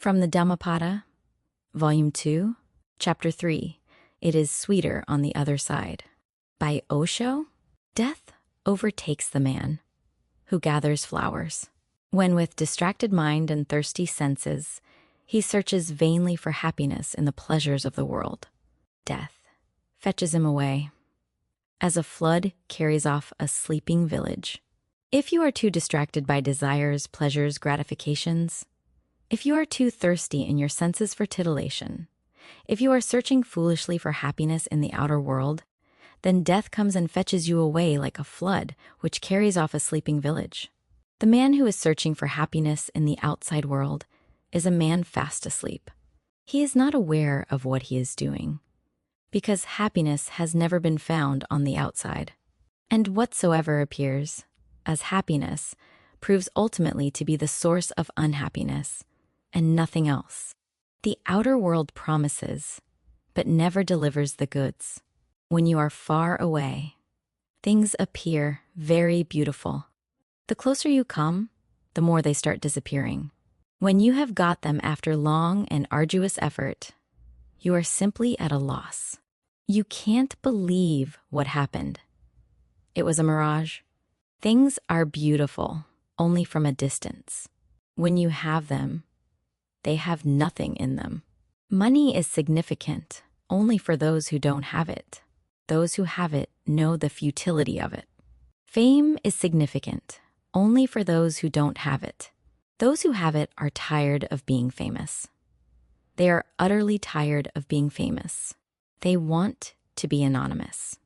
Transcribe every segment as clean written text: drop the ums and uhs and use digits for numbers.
From the Dhammapada, Volume 2, Chapter 3, It is Sweeter on the Other Side. By Osho, death overtakes the man who gathers flowers. When with distracted mind and thirsty senses, he searches vainly for happiness in the pleasures of the world, death fetches him away, as a flood carries off a sleeping village. If you are too distracted by desires, pleasures, gratifications, if you are too thirsty in your senses for titillation, if you are searching foolishly for happiness in the outer world, then death comes and fetches you away like a flood which carries off a sleeping village. The man who is searching for happiness in the outside world is a man fast asleep. He is not aware of what he is doing, because happiness has never been found on the outside. And whatsoever appears as happiness proves ultimately to be the source of unhappiness, and nothing else. The outer world promises, but never delivers the goods. When you are far away, things appear very beautiful. The closer you come, the more they start disappearing. When you have got them after long and arduous effort, you are simply at a loss. You can't believe what happened. It was a mirage. Things are beautiful only from a distance. When you have them, they have nothing in them. Money is significant only for those who don't have it. Those who have it know the futility of it. Fame is significant only for those who don't have it. Those who have it are tired of being famous. They are utterly tired of being famous. They want to be anonymous,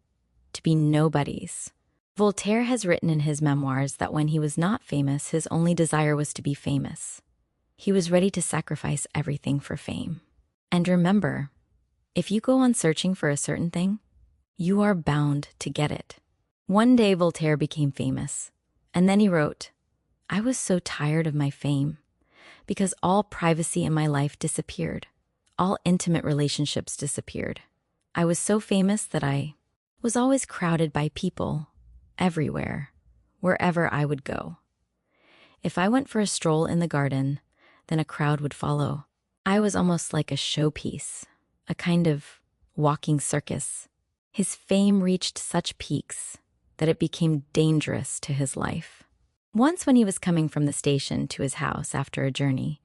to be nobodies. Voltaire has written in his memoirs that when he was not famous, his only desire was to be famous. He was ready to sacrifice everything for fame. And remember, if you go on searching for a certain thing, you are bound to get it. One day Voltaire became famous, and then he wrote, "I was so tired of my fame, because all privacy in my life disappeared. All intimate relationships disappeared. I was so famous that I was always crowded by people, everywhere, wherever I would go. If I went for a stroll in the garden, then a crowd would follow. I was almost like a showpiece, a kind of walking circus." His fame reached such peaks that it became dangerous to his life. Once when he was coming from the station to his house after a journey,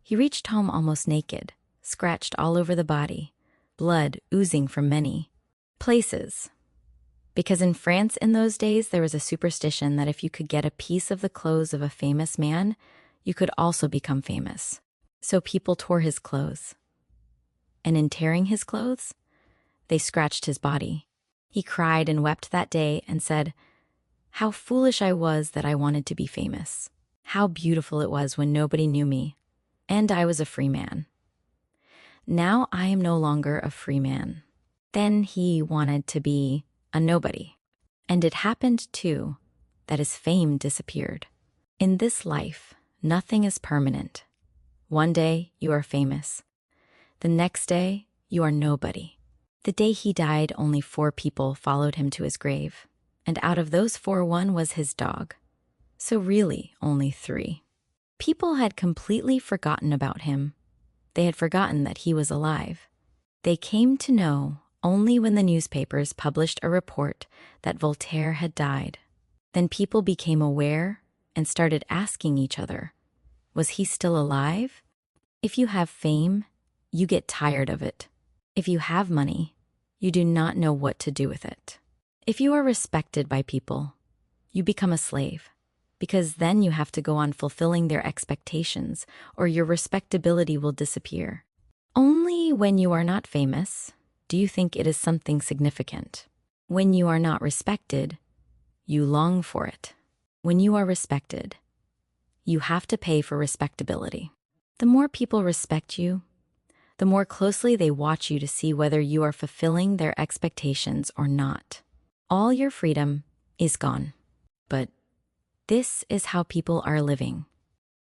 he reached home almost naked, scratched all over the body, blood oozing from many places. Because in France in those days, there was a superstition that if you could get a piece of the clothes of a famous man, you could also become famous. So people tore his clothes. And in tearing his clothes, they scratched his body. He cried and wept that day and said, "How foolish I was that I wanted to be famous. How beautiful it was when nobody knew me, and I was a free man. Now I am no longer a free man." Then he wanted to be a nobody. And it happened, too, that his fame disappeared. In this life, nothing is permanent. One day you are famous. The next day you are nobody. The day he died, only 4 people followed him to his grave. And out of those 4, one was his dog. So really, only 3. People had completely forgotten about him. They had forgotten that he was alive. They came to know only when the newspapers published a report that Voltaire had died. Then people became aware and started asking each other, was he still alive? If you have fame, you get tired of it. If you have money, you do not know what to do with it. If you are respected by people, you become a slave, because then you have to go on fulfilling their expectations, or your respectability will disappear. Only when you are not famous do you think it is something significant. When you are not respected, you long for it. When you are respected, you have to pay for respectability. The more people respect you, the more closely they watch you to see whether you are fulfilling their expectations or not. All your freedom is gone. But this is how people are living.